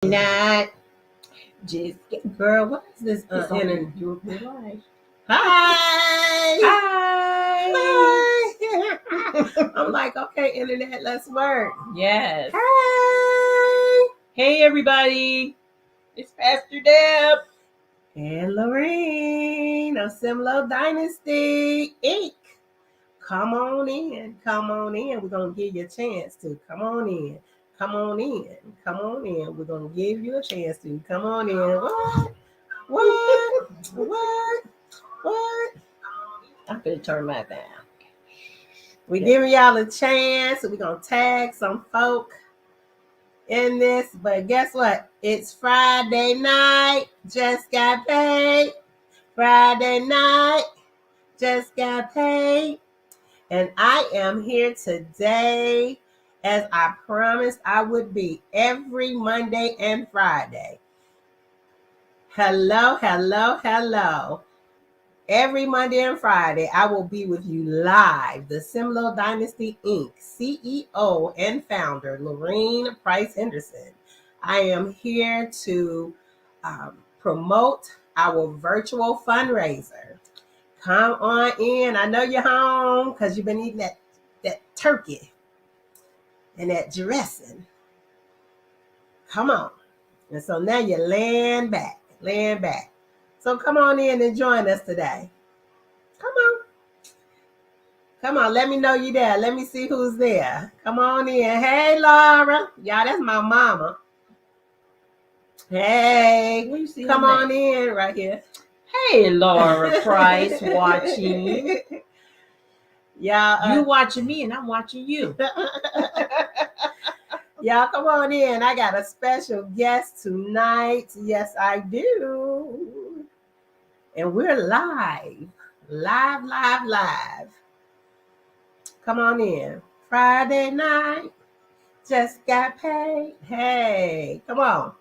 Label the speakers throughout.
Speaker 1: Not just girl. What is this?
Speaker 2: Your life.
Speaker 1: Hi.
Speaker 2: Hi.
Speaker 1: Hi. I'm like, okay, internet, let's work.
Speaker 2: Yes.
Speaker 1: Hi.
Speaker 2: Hey, everybody. It's Pastor Deb.
Speaker 1: And Lorene of SimLoH Dynasty Inc. Come on in. Come on in. We're going to give you a chance to come on in. Come on in. Come on in. We're going to give you a chance to come on in. What? What? What? What?
Speaker 2: I'm going to turn my down.
Speaker 1: We're giving y'all a chance. We're going to tag some folk in this. But guess what? It's Friday night. Just got paid. Friday night. Just got paid. And I am here today as I promised I would be every Monday and Friday. Hello, hello, hello. Every Monday and Friday, I will be with you live. The SimLoH Dynasty Inc. CEO and founder, Lorene Price Henderson. I am here to promote our virtual fundraiser. Come on in. I know you're home because you've been eating that turkey and that dressing. Come on. And so now you're laying back. So come on in and join us today. Come on, let me know you there. Let me see who's there. Come on in. Hey, Laura. Y'all, that's my mama. Hey, come on in right here.
Speaker 2: Hey, Laura Price watching.
Speaker 1: Y'all,
Speaker 2: you watching me and I'm watching you.
Speaker 1: Y'all, come on in. I got a special guest tonight. Yes, I do. And we're live. Live. Come on in. Friday night. Just got paid. Hey, come on.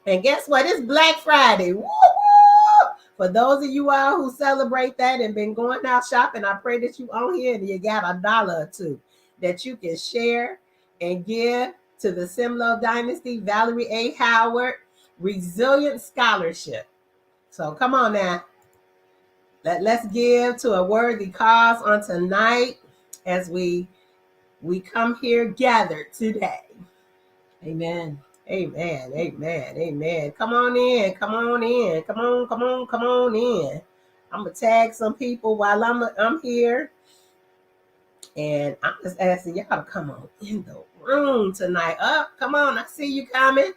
Speaker 1: And guess what? It's Black Friday. Woo-hoo! For those of you all who celebrate that and been going out shopping, I pray that you on here and you got $1 or $2 that you can share and give to the SimLoH Dynasty Valerie A. Howard Resilient Scholarship. So come on now. Let's give to a worthy cause on tonight as we come here gathered today.
Speaker 2: Amen.
Speaker 1: Amen. Come on in. Come on in. I'm gonna tag some people while I'm here. And I'm just asking y'all to come on in the room tonight. Come on. I see you coming.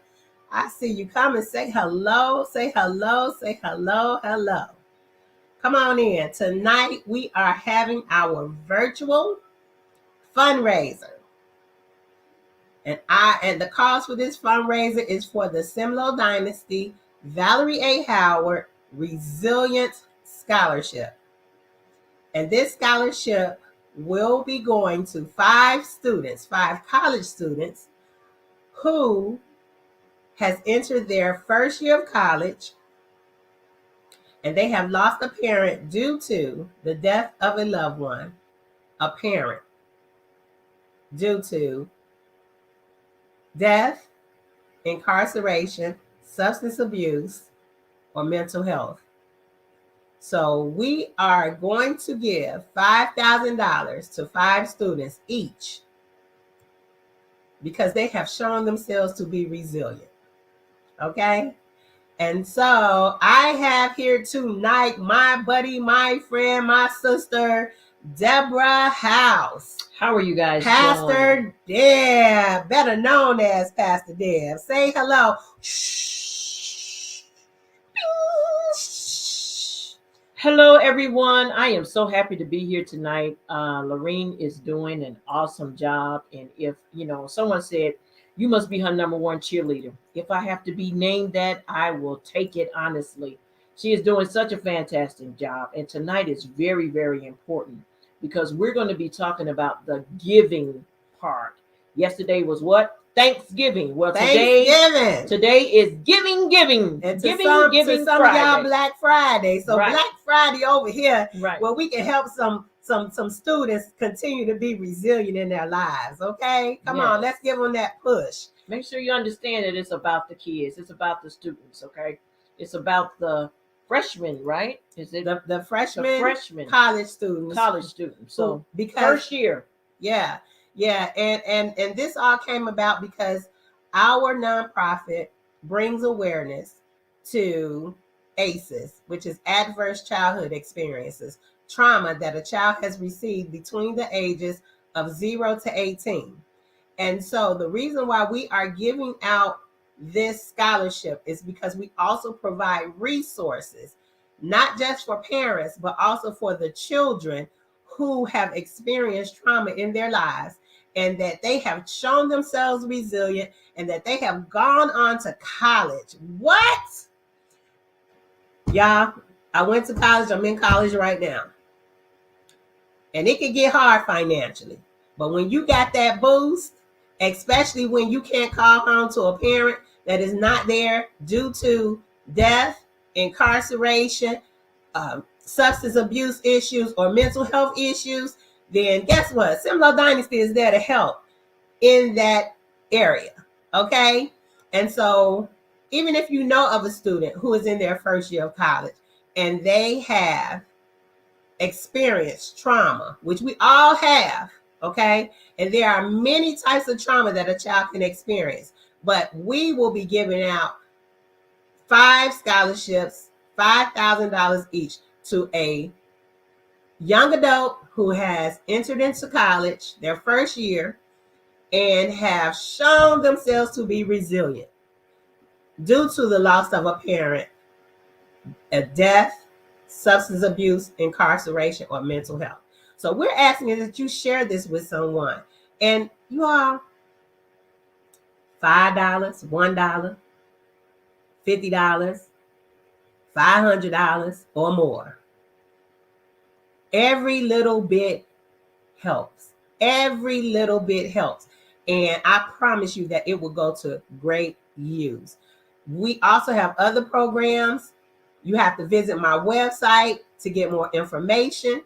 Speaker 1: Say hello. Hello. Come on in. Tonight we are having our virtual fundraiser. And the cause for this fundraiser is for the SimLoH Dynasty Valerie A. Howard Resilient Scholarship. And this scholarship will be going to 5 college students who has entered their first year of college and they have lost a parent due to the death of a loved one, a parent, due to death, incarceration, substance abuse, or mental health. So we are going to give $5,000 to 5 students each because they have shown themselves to be resilient. Okay? And so I have here tonight my buddy, my friend, my sister, Deborah House.
Speaker 2: How are you guys
Speaker 1: Pastor Deb, better known as Pastor Deb. Say hello.
Speaker 2: Hello, everyone. I am so happy to be here tonight. Lorene is doing an awesome job. And if, someone said, you must be her number one cheerleader. If I have to be named that, I will take it honestly. She is doing such a fantastic job. And tonight is very, very important because we're going to be talking about the giving part. Yesterday was what? Thanksgiving. Well, today is giving.
Speaker 1: And to some of y'all, Black Friday. So
Speaker 2: right.
Speaker 1: Black Friday over here,
Speaker 2: right.
Speaker 1: where we can help some students continue to be resilient in their lives. Okay, come on, let's give them that push.
Speaker 2: Make sure you understand that it's about the kids. It's about the students, okay? It's about the freshmen, right? Is it
Speaker 1: the freshmen,
Speaker 2: freshmen,
Speaker 1: college students,
Speaker 2: So
Speaker 1: because
Speaker 2: first year.
Speaker 1: Yeah, yeah, and this all came about because our nonprofit brings awareness to ACEs, which is adverse childhood experiences, trauma that a child has received between the ages of 0 to 18. And so the reason why we are giving out this scholarship is because we also provide resources, not just for parents, but also for the children who have experienced trauma in their lives, and that they have shown themselves resilient, and that they have gone on to college. What? Y'all, I went to college. I'm in college right now. And it can get hard financially. But when you got that boost, especially when you can't call home to a parent that is not there due to death, incarceration, substance abuse issues, or mental health issues, then guess what? SimLoH Dynasty is there to help in that area. Okay? And so even if you know of a student who is in their first year of college and they have experienced trauma, which we all have, okay? And there are many types of trauma that a child can experience, but we will be giving out 5 scholarships, $5,000 each, to a young adult who has entered into college their first year and have shown themselves to be resilient due to the loss of a parent, a death, substance abuse, incarceration, or mental health. So we're asking that you share this with someone. And you all, $5, $1, $50, $500, or more. Every little bit helps. Every little bit helps. And I promise you that it will go to great use. We also have other programs. You have to visit my website to get more information,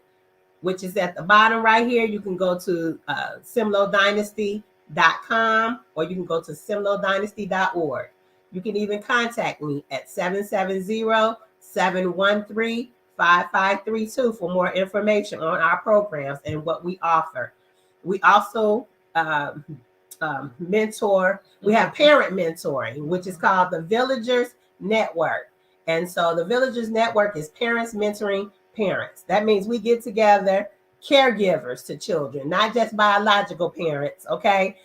Speaker 1: which is at the bottom right here. You can go to SimLoHDynasty.com, or you can go to SimLoHDynasty.org. You can even contact me at 770-713-5532 for more information on our programs and what we offer. We also mentor. We have parent mentoring, which is called the Villagers Network. And so the Villagers Network is parents mentoring parents. That means we get together, caregivers to children, not just biological parents, okay?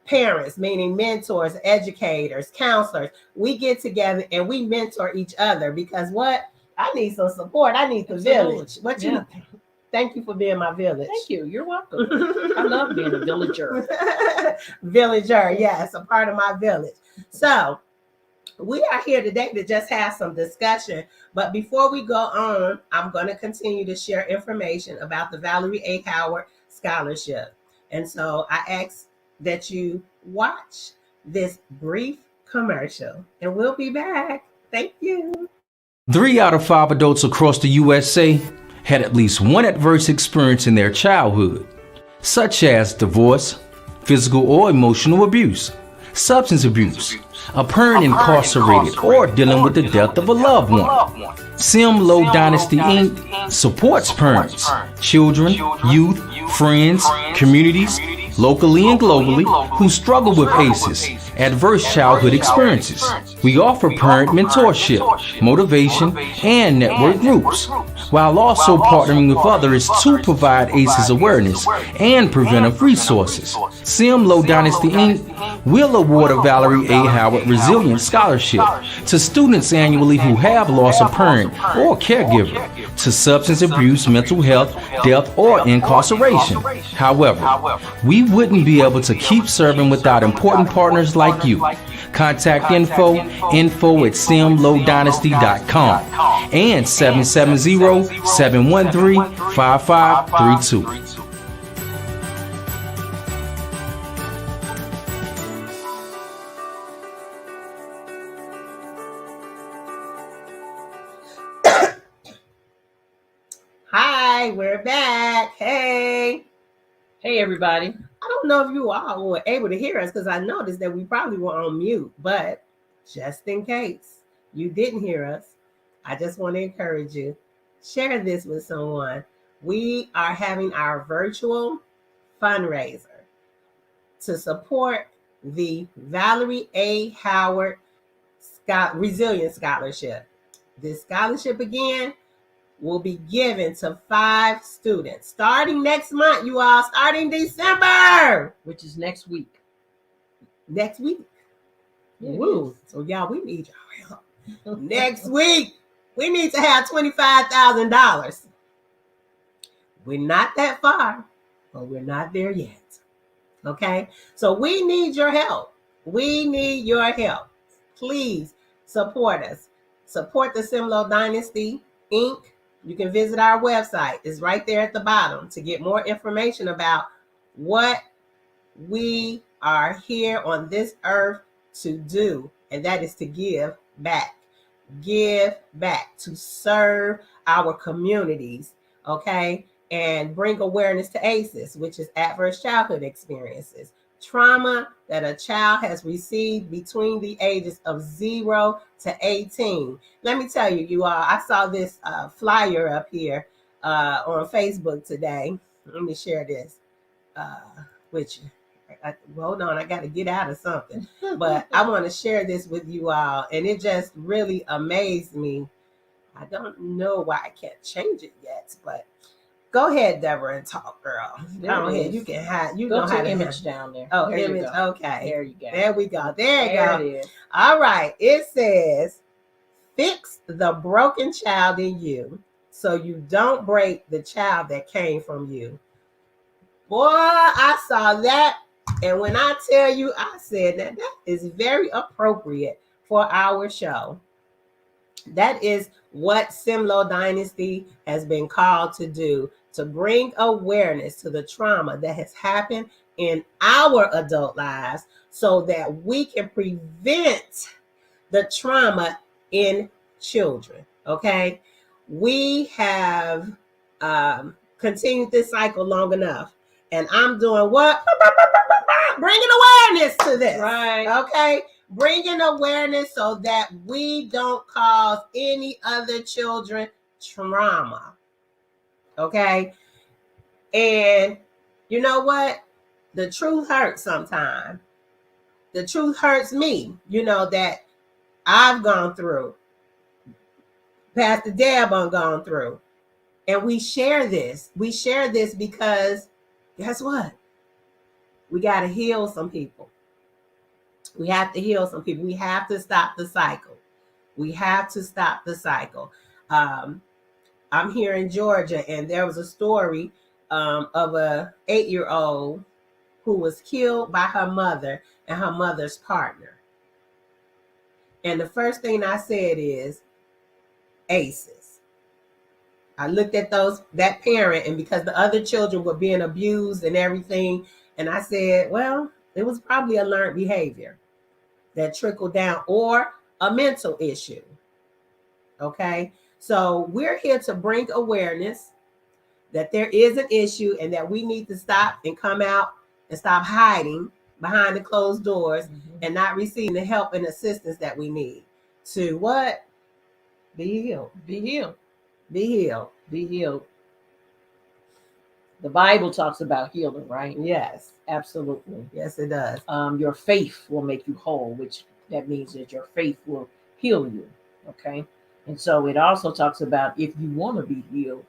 Speaker 1: Parents, meaning mentors, educators, counselors. We get together and we mentor each other because what? I need some support. I need the village. What you need? Thank you for being my village.
Speaker 2: Thank you. You're welcome. I love being a villager.
Speaker 1: Villager, yes, a part of my village. So we are here today to just have some discussion. But before we go on, I'm going to continue to share information about the Valerie A. Howard Scholarship. And so I ask that you watch this brief commercial, and we'll be back. Thank you.
Speaker 3: 3 out of 5 adults across the USA had at least one adverse experience in their childhood, such as divorce, physical or emotional abuse, substance abuse, a parent incarcerated, or dealing with the death of a loved one. SimLoH Dynasty Inc. supports parents, children, youth, friends, communities, locally and globally, who struggle with ACEs, adverse childhood experiences. We offer parent mentorship, motivation, and network groups, while also partnering with others to provide ACEs awareness and preventive resources. SimLoH Dynasty Inc. will award a Valerie A. Howard Resilience Scholarship to students annually who have lost a parent or caregiver to substance abuse, mental health, death, or incarceration. However, we wouldn't be able to keep serving without important partners like you. Contact info at simlohdynasty.com and 770-713-5532.
Speaker 1: Hi, we're back. Hey.
Speaker 2: Hey, everybody.
Speaker 1: I don't don't know if you all were able to hear us because I noticed that we probably were on mute, but just in case you didn't hear us, I just want to encourage you, share this with someone. We are having our virtual fundraiser to support the Valerie A. Howard Resilience Scholarship. This scholarship, again, will be given to 5 students starting next month, you all, starting December,
Speaker 2: which is next week.
Speaker 1: Next week.
Speaker 2: Woo.
Speaker 1: So, y'all, we need your help. Next week, we need to have $25,000. We're not that far, but we're not there yet. Okay? So we need your help. We need your help. Please support us. Support the SimLoH Dynasty Inc. You can visit our website. It's right there at the bottom to get more information about what we are here on this earth to do, and that is to give back. Give back, to serve our communities, okay? And bring awareness to ACEs, which is adverse childhood experiences, trauma that a child has received between the ages of 0 to 18. Let me tell you, you all, I saw this flyer up here on Facebook today. Let me share this with you. Hold on, I got to get out of something. But I want to share this with you all, and it just really amazed me. I don't know why I can't change it yet, but go ahead, Deborah, and talk, girl. Go ahead. You can have. You
Speaker 2: go
Speaker 1: know
Speaker 2: to
Speaker 1: how to
Speaker 2: image down there.
Speaker 1: Oh,
Speaker 2: there
Speaker 1: image. Okay.
Speaker 2: There you go.
Speaker 1: There we go. There
Speaker 2: it is.
Speaker 1: All right. It says, "Fix the broken child in you, so you don't break the child that came from you." Boy, I saw that, and when I tell you, I said that is very appropriate for our show. That is what SimLoH Dynasty has been called to do, to bring awareness to the trauma that has happened in our adult lives so that we can prevent the trauma in children, okay? We have continued this cycle long enough, and I'm doing what? Bringing awareness to this,
Speaker 2: right?
Speaker 1: Okay? Bringing awareness so that we don't cause any other children trauma. Okay? And you know what? The truth hurts sometimes. The truth hurts me, that I've gone through. Pastor Deb has gone through. And we share this. We share this because guess what? We got to heal some people. We have to heal some people. We have to stop the cycle. We have to stop the cycle. I'm here in Georgia, and there was a story of a 8-year-old who was killed by her mother and her mother's partner. And the first thing I said is ACEs. I looked at that parent, and because the other children were being abused and everything, and I said, well, it was probably a learned behavior that trickled down, or a mental issue. Okay, so we're here to bring awareness that there is an issue and that we need to stop and come out and stop hiding behind the closed doors and not receiving the help and assistance that we need to what? Be healed.
Speaker 2: Be healed.
Speaker 1: Be healed.
Speaker 2: Be healed. The Bible talks about healing, right?
Speaker 1: Yes.
Speaker 2: Absolutely.
Speaker 1: Yes, it does.
Speaker 2: Your faith will make you whole, which that means that your faith will heal you. Okay. And so it also talks about if you want to be healed.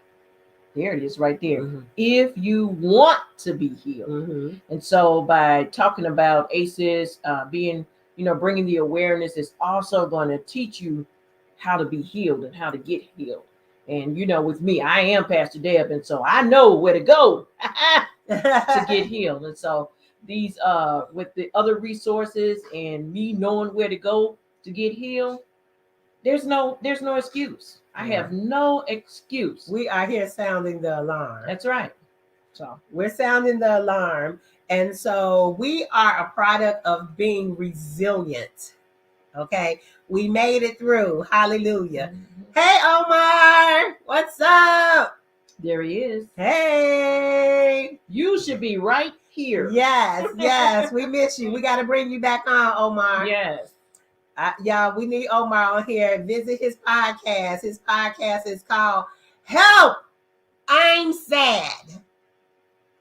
Speaker 2: There it is right there. Mm-hmm. If you want to be healed. Mm-hmm. And so by talking about ACEs, bringing the awareness, is also going to teach you how to be healed and how to get healed. And, with me, I am Pastor Deb, and so I know where to go to get healed. And so these, with the other resources and me knowing where to go to get healed, there's no excuse. I have no excuse.
Speaker 1: We are here sounding the alarm.
Speaker 2: That's right. So
Speaker 1: we're sounding the alarm. And so we are a product of being resilient. Okay. We made it through. Hallelujah. Mm-hmm. Hey, Omar. What's up?
Speaker 2: There he is.
Speaker 1: Hey.
Speaker 2: You should be right here.
Speaker 1: Yes, we miss you. We got to bring you back on, Omar.
Speaker 2: Yes.
Speaker 1: Y'all, we need Omar on here. Visit his podcast. His podcast is called Help, I'm Sad.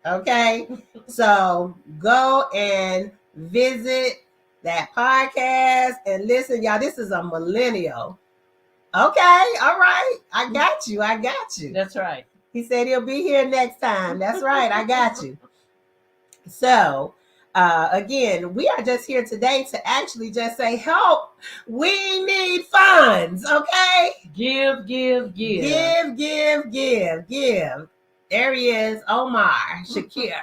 Speaker 1: Okay, so go and visit that podcast and listen, y'all. This is a millennial. Okay, all right. I got you.
Speaker 2: That's right.
Speaker 1: He said he'll be here next time. That's right. I got you. So, again, we are just here today to actually just say, help, we need funds, okay?
Speaker 2: Give.
Speaker 1: Give. There he is, Omar Shakir.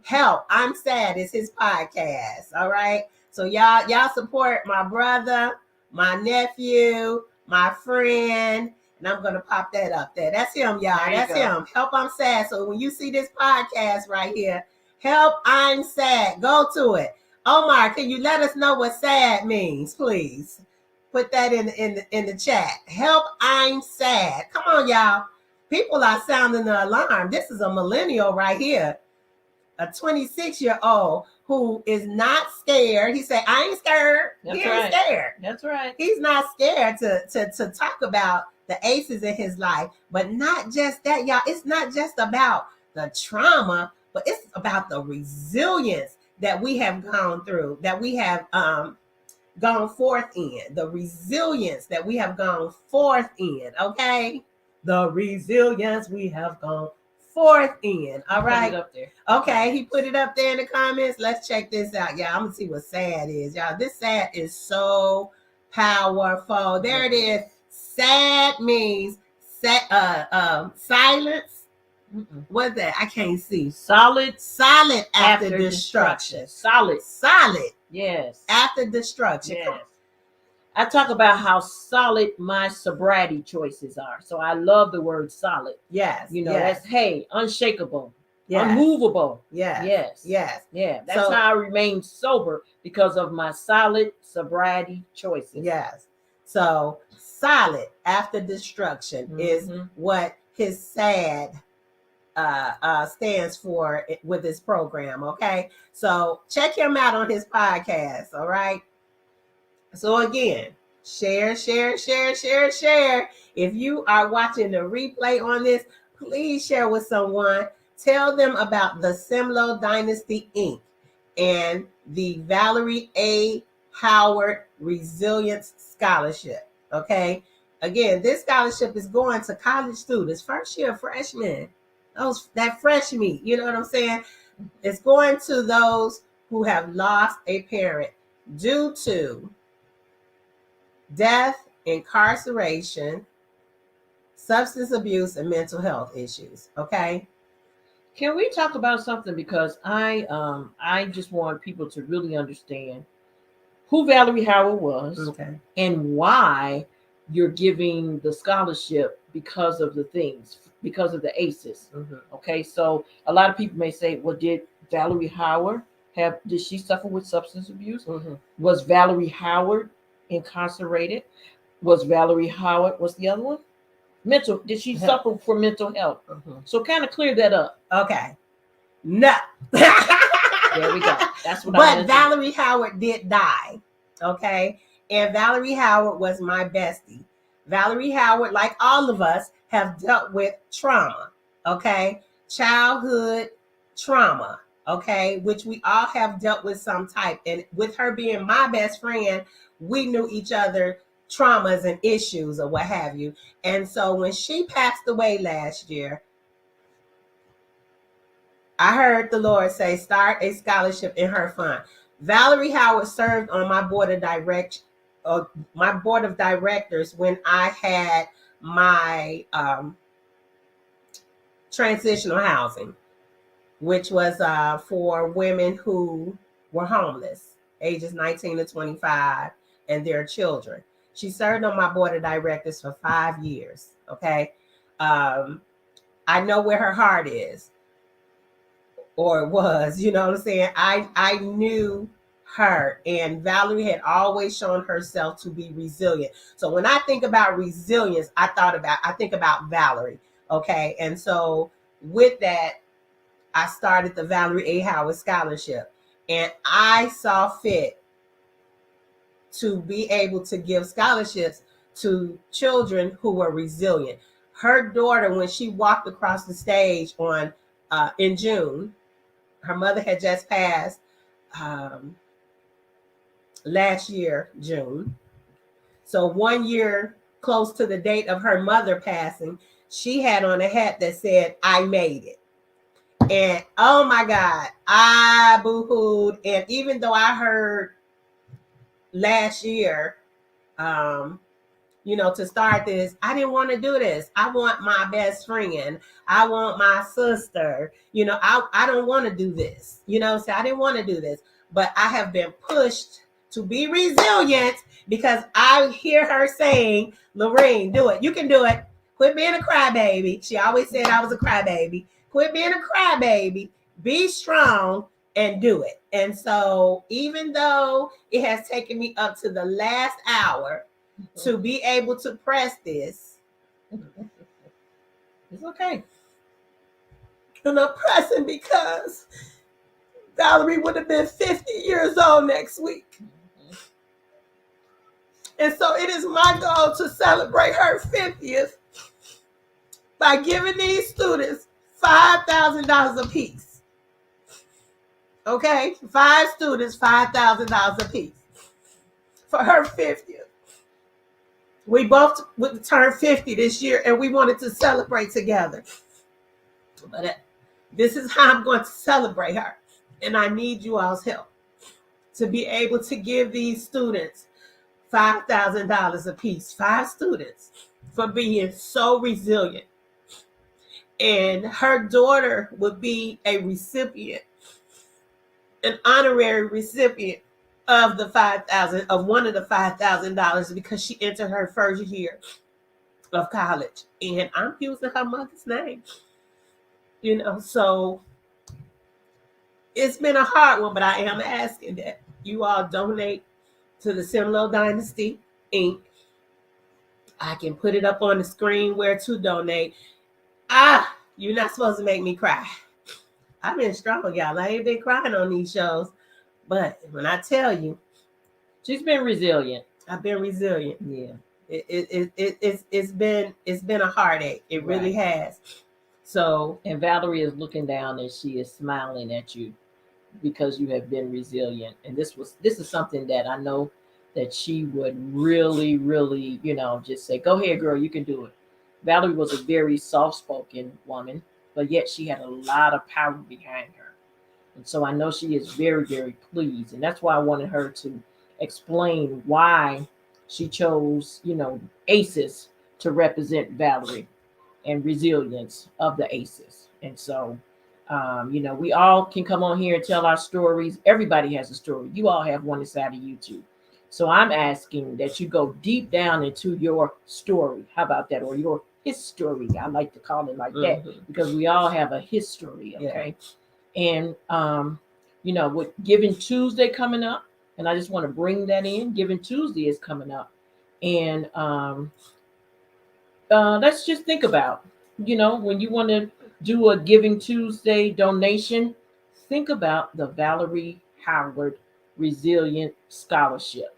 Speaker 1: Help, I'm Sad is his podcast, all right? So y'all support my brother, my nephew, my friend, and I'm going to pop that up there. That's him, y'all. That's him. Help, I'm Sad. So when you see this podcast right here, Help, I'm Sad. Go to it. Omar, can you let us know what sad means, please? Put that in the chat. Help, I'm Sad. Come on, y'all. People are sounding the alarm. This is a millennial right here, a 26-year-old who is not scared. He said, I ain't scared. He ain't scared.
Speaker 2: That's right.
Speaker 1: He's not scared to talk about the aces in his life. But not just that, y'all. It's not just about the trauma, but it's about the resilience that we have gone through, that we have gone forth in. The resilience that we have gone forth in, okay? The resilience we have gone forth in, all right?
Speaker 2: Put it up there.
Speaker 1: Okay, he put it up there in the comments. Let's check this out, y'all. I'm gonna see what sad is, y'all. This sad is so powerful. There it is. Sad means silence. What's that? I can't see.
Speaker 2: Solid
Speaker 1: after destruction.
Speaker 2: Solid. Yes.
Speaker 1: After destruction.
Speaker 2: Yes. I talk about how solid my sobriety choices are. So I love the word solid.
Speaker 1: Yes.
Speaker 2: That's unshakable,
Speaker 1: yes.
Speaker 2: Unmovable.
Speaker 1: Yes.
Speaker 2: Yeah. That's how I remain sober, because of my solid sobriety choices.
Speaker 1: Yes. So solid after destruction is what his SAD stands for with this program. Okay. So check him out on his podcast. All right. So again, share. If you are watching the replay on this, please share with someone. Tell them about the SimLoH Dynasty Inc. and the Valerie A. Howard Resilience Scholarship. Okay. Again, this scholarship is going to college students, first year freshmen. That fresh meat, you know what I'm saying? It's going to those who have lost a parent due to death, incarceration, substance abuse, and mental health issues. Okay.
Speaker 2: Can we talk about something? Because I just want people to really understand who Valerie Howard was,
Speaker 1: okay,
Speaker 2: and why you're giving the scholarship, because of the things, because of the ACEs. Okay. So a lot of people may say, well, did Valerie Howard did she suffer with substance abuse? Was Valerie Howard incarcerated? Was Valerie Howard, what's the other one? Did she suffer from mental health? So kind of clear that up.
Speaker 1: Okay. No.
Speaker 2: There we go. That's what
Speaker 1: But Valerie Howard did die. Okay. And Valerie Howard was my bestie. Valerie Howard, like all of us, have dealt with trauma. Okay. Childhood trauma. Okay. Which we all have dealt with some type. And with her being my best friend, we knew each other traumas and issues or what have you. And so when she passed away last year, I heard the Lord say, start a scholarship in her fund. Valerie Howard served on my board of directors when I had my transitional housing, which was for women who were homeless, ages 19 to 25, and their children. She served on my board of directors for 5 years. Okay. I know where her heart is, or it was, you know what I'm saying? I knew her, and Valerie had always shown herself to be resilient. So when I think about resilience, I think about Valerie. Okay. And so with that, I started the Valerie A. Howard Scholarship, and I saw fit to be able to give scholarships to children who were resilient. Her daughter, when she walked across the stage in June, her mother had just passed last year, June. So 1 year close to the date of her mother passing, she had on a hat that said, "I made it." And oh my God, I boo-hooed. And even though I heard last year, to start this, I didn't want to do this. I want my best friend. I want my sister. I don't want to do this. So I didn't want to do this. But I have been pushed to be resilient because I hear her saying, "Lorene, do it. You can do it. Quit being a crybaby." She always said I was a crybaby. Quit being a crybaby. Be strong and do it. And so even though it has taken me up to the last hour to be able to press this,
Speaker 2: it's okay.
Speaker 1: And I'm pressing because Valerie would have been 50 years old next week. And so it is my goal to celebrate her 50th by giving these students $5,000 apiece. Okay? 5 students, $5,000 apiece for her 50th. We both would turn 50 this year, and we wanted to celebrate together. But this is how I'm going to celebrate her. And I need you all's help to be able to give these students $5,000 apiece, 5 students, for being so resilient. And her daughter would be a recipient, an honorary recipient of the one of the $5,000 because she entered her first year of college. And I'm using her mother's name. So it's been a hard one, but I am asking that you all donate to the SimLoH Dynasty Inc. I can put it up on the screen where to donate. You're not supposed to make me cry. I've been strong, y'all. I ain't been crying on these shows. But when I tell you,
Speaker 2: she's been resilient.
Speaker 1: I've been resilient.
Speaker 2: Yeah.
Speaker 1: It's been a heartache. It really has. So,
Speaker 2: and Valerie is looking down and she is smiling at you because you have been resilient. And this is something that I know that she would really, really, just say, "Go ahead, girl, you can do it." Valerie was a very soft-spoken woman, but yet she had a lot of power behind her. And so I know she is very, very pleased. And that's why I wanted her to explain why she chose, ACEs to represent Valerie and resilience of the ACEs. And so, we all can come on here and tell our stories. Everybody has a story. You all have one inside of you too. So I'm asking that you go deep down into your story. How about that? Or your history. I like to call it like that because we all have a history. Okay. Yeah. And, with Giving Tuesday coming up, and I just want to bring that in. Giving Tuesday is coming up. And let's just think about, when you want to do a Giving Tuesday donation, think about the Valerie Howard Resilient Scholarship.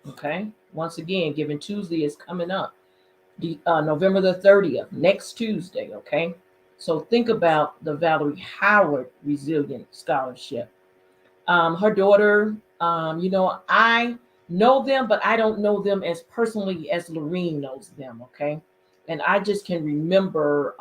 Speaker 2: Okay. Once again, Giving Tuesday is coming up. November the 30th, next Tuesday. Okay. So think about the Valerie Howard Resilient Scholarship. Her daughter, I know them, but I don't know them as personally as Lorene knows them. Okay. And I just can remember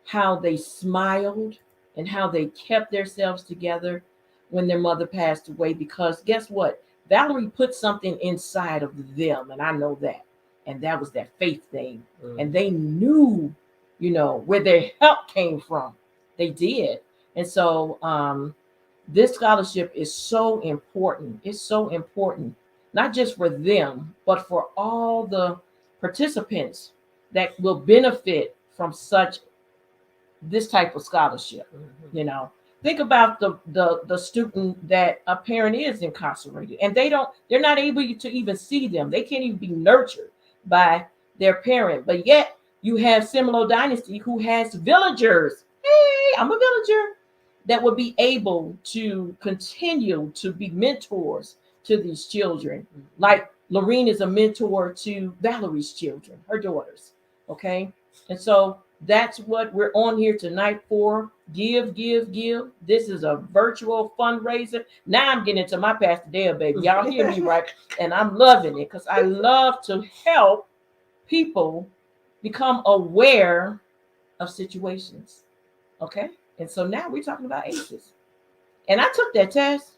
Speaker 2: how they smiled and how they kept themselves together when their mother passed away. Because guess what? Valerie put something inside of them, and I know that. And that was that faith thing. And they knew, where their help came from. They did. And so this scholarship is so important. It's so important, not just for them, but for all the participants that will benefit from this type of scholarship. Think about the student that a parent is incarcerated and they're not able to even see them. They can't even be nurtured by their parent, but yet you have SimLoH Dynasty who has villagers. Hey, I'm a villager that would be able to continue to be mentors to these children. Like Lorene is a mentor to Valerie's children, her daughters. Okay. And so that's what we're on here tonight for. Give, give, give. This is a virtual fundraiser. Now I'm getting into my Pastor Deb, baby. Y'all hear me, right? And I'm loving it because I love to help people become aware of situations. Okay. And so now we're talking about ACEs. And I took that test.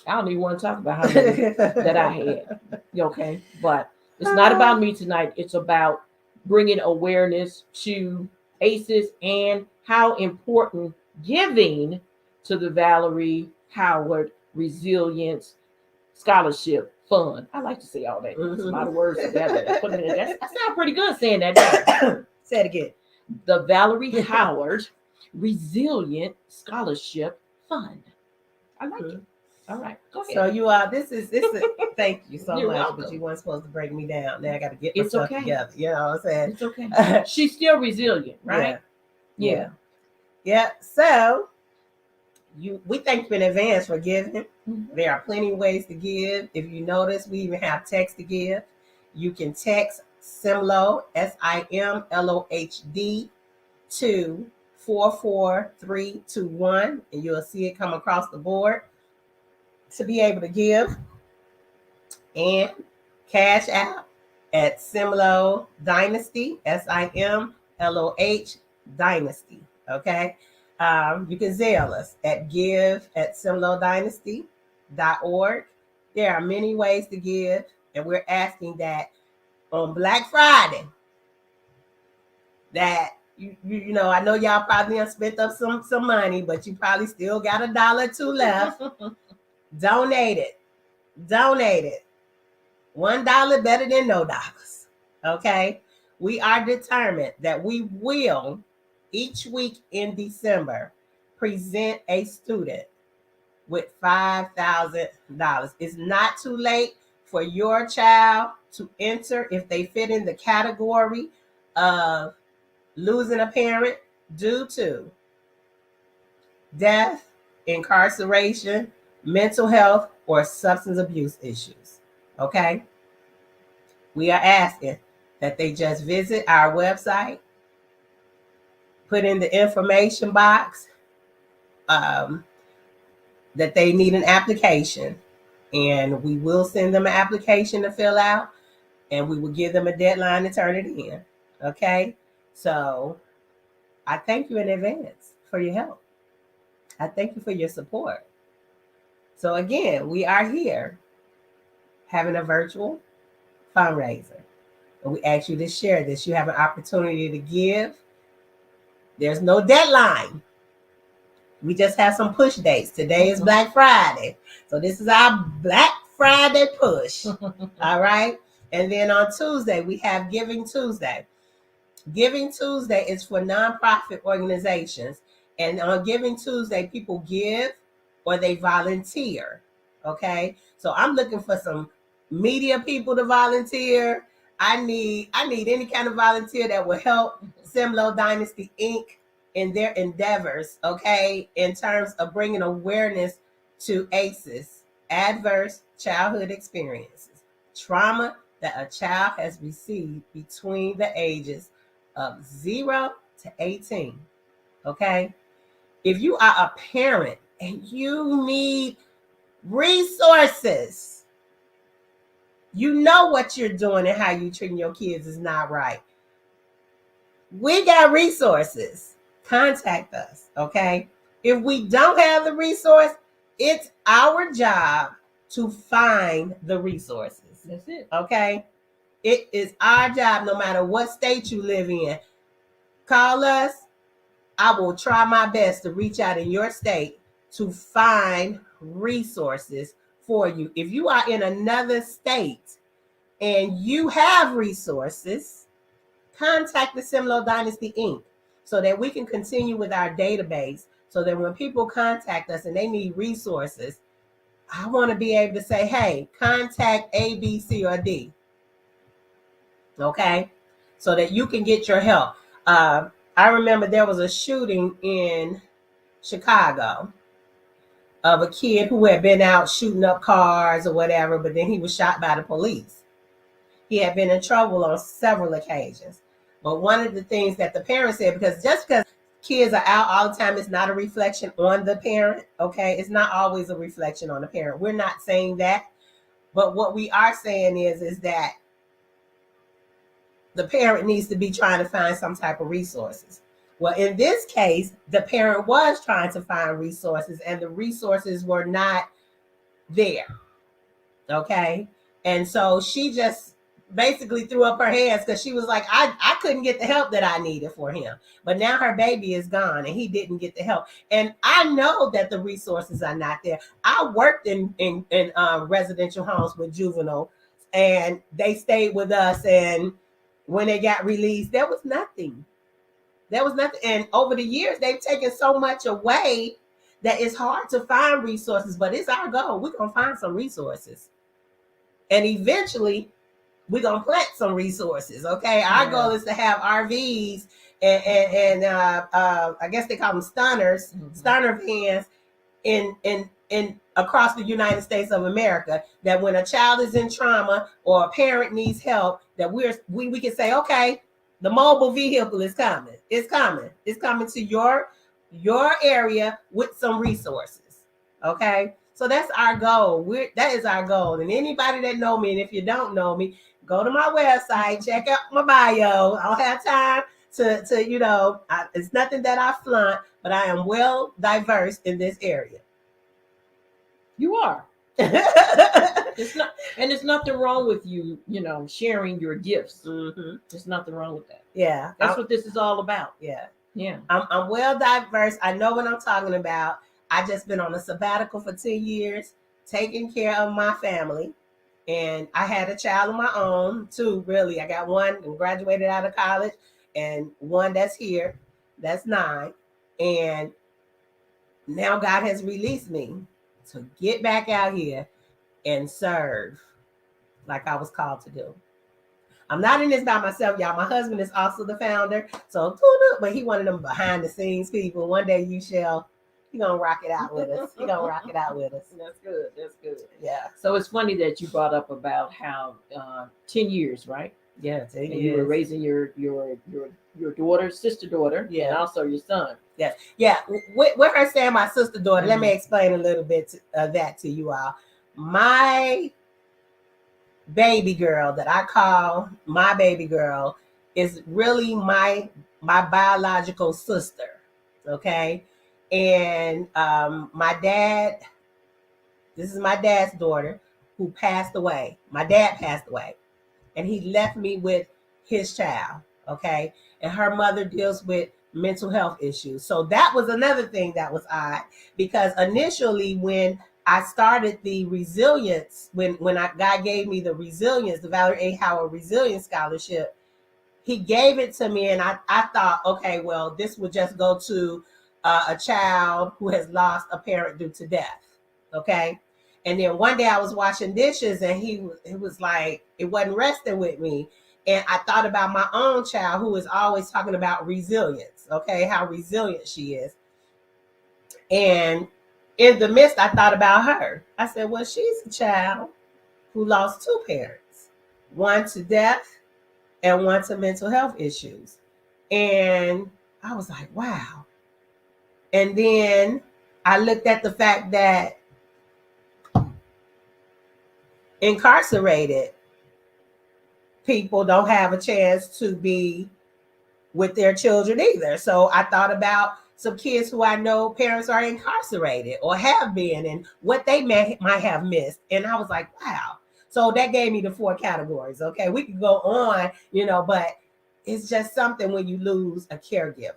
Speaker 2: I don't even want to talk about how many that I had. Okay. But it's not about me tonight. It's about bringing awareness to ACEs and how important giving to the Valerie Howard Resilience Scholarship Fund. I like to say all that. It's a lot of words together. That sounds pretty good saying that.
Speaker 1: Say it again.
Speaker 2: The Valerie Howard Resilient Scholarship Fund. I like it. All right, go ahead.
Speaker 1: So you this is thank you so
Speaker 2: You're
Speaker 1: much,
Speaker 2: welcome.
Speaker 1: but you weren't supposed to break me down. Now I got to get
Speaker 2: It's
Speaker 1: myself
Speaker 2: okay.
Speaker 1: together. You know what I'm saying?
Speaker 2: It's okay. She's still resilient, right?
Speaker 1: Yeah. So we thank you in advance for giving.
Speaker 2: Mhm.
Speaker 1: There are plenty of ways to give. If you notice, we even have text to give. You can text SimLoH SimLOHD to 44321, and you'll see it come across the board to be able to give. And cash out at SimLoH Dynasty, SimLOH Dynasty. Okay. You can Zelle us at give@simlohdynasty.org. There are many ways to give, and we're asking that on Black Friday that you know, I know y'all probably have spent up some money, but you probably still got $1 or $2 left. Donate it. $1 better than no dollars. Okay. We are determined that we will each week in December present a student with $5,000. It's not too late for your child to enter if they fit in the category of losing a parent due to death, incarceration, mental health, or substance abuse issues. Okay? We are asking that they just visit our website, put in the information box that they need an application, and we will send them an application to fill out, and we will give them a deadline to turn it in. Okay? So I thank you in advance for your help. I thank you for your support. So again, we are here having a virtual fundraiser. And we ask you to share this. You have an opportunity to give. There's no deadline. We just have some push dates. Today is Black Friday. So this is our Black Friday push. All right. And then on Tuesday, we have Giving Tuesday. Giving Tuesday is for nonprofit organizations. And on Giving Tuesday, people give or they volunteer. Okay. So I'm looking for some media people to volunteer. I need any kind of volunteer that will help SimLoH Dynasty Inc. in their endeavors, okay, in terms of bringing awareness to ACEs, adverse childhood experiences, trauma that a child has received between the ages of 0 to 18, okay? If you are a parent and you need resources, you know what you're doing and how you're treating your kids is not right. We got resources. Contact us, okay? If we don't have the resource, it's our job to find the resources.
Speaker 2: That's it.
Speaker 1: Okay? It is our job, no matter what state you live in. Call us. I will try my best to reach out in your state to find resources for you. If you are in another state and you have resources, contact the SimLoH Dynasty Inc. so that we can continue with our database, so that when people contact us and they need resources, I want to be able to say, hey, contact A, B, C, or D. Okay? So that you can get your help. I remember there was a shooting in Chicago of a kid who had been out shooting up cars or whatever, but then he was shot by the police. He had been in trouble on several occasions. But one of the things that the parents said, because just because kids are out all the time, it's not a reflection on the parent, okay? It's not always a reflection on the parent. We're not saying that. But what we are saying is that the parent needs to be trying to find some type of resources. Well, in this case, the parent was trying to find resources and the resources were not there. Okay. And so she just basically threw up her hands because she was like, I couldn't get the help that I needed for him. But now her baby is gone and he didn't get the help. And I know that the resources are not there. I worked in residential homes with juveniles and they stayed with us. And when they got released, there was nothing. There was nothing. And over the years, they've taken so much away that it's hard to find resources, but it's our goal. We're going to find some resources. And eventually, we're going to plant some resources, okay? Our goal is to have RVs and I guess they call them stunners, stunner vans in across the United States of America, that when a child is in trauma or a parent needs help, that we can say, okay, the mobile vehicle is coming. It's coming. It's coming to your area with some resources. Okay. So that's our goal. That is our goal. And anybody that know me, and if you don't know me, go to my website, check out my bio. I don't have time to it's nothing that I flaunt, but I am well diverse in this area.
Speaker 2: You are. It's nothing wrong with you, sharing your gifts. Mm-hmm. There's nothing wrong with that.
Speaker 1: Yeah.
Speaker 2: That's what this is all about.
Speaker 1: Yeah.
Speaker 2: Yeah.
Speaker 1: I'm well diverse. I know what I'm talking about. I just been on a sabbatical for 10 years, taking care of my family. And I had a child of my own, too, really. I got one and graduated out of college and one that's here. That's 9. And now God has released me to get back out here and serve like I was called to do. I'm not in this by myself, y'all. My husband is also the founder. So, but he one of them behind the scenes people. One day he gonna rock it out with us. He gonna rock it out with us.
Speaker 2: That's good. That's good.
Speaker 1: Yeah.
Speaker 2: So it's funny that you brought up about how 10 years, right?
Speaker 1: Yeah, 10 years.
Speaker 2: You were raising your daughter, sister daughter, and also your son.
Speaker 1: Yes. Yeah. With her saying my sister daughter, let me explain a little bit of that to you all. My baby girl that I call my baby girl is really my biological sister. Okay. And my dad, this is my dad's daughter who passed away. My dad passed away and he left me with his child. Okay. And her mother deals with mental health issues. So that was another thing that was odd, because initially when I started the resilience, when God gave me the resilience, the Valerie A Resilience Scholarship, he gave it to me. And I thought, okay, well, this would just go to a child who has lost a parent due to death. Okay. And then one day I was washing dishes and he was like, it wasn't resting with me. And I thought about my own child who is always talking about resilience. Okay. How resilient she is. And in the midst, I thought about her. I said, well, she's a child who lost 2 parents, one to death and one to mental health issues. And I was like, wow. And then I looked at the fact that incarcerated people don't have a chance to be with their children either. So I thought about some kids who I know parents are incarcerated or have been and what they might have missed. And I was like, wow. So that gave me the 4 categories. Okay, we could go on, but it's just something when you lose a caregiver,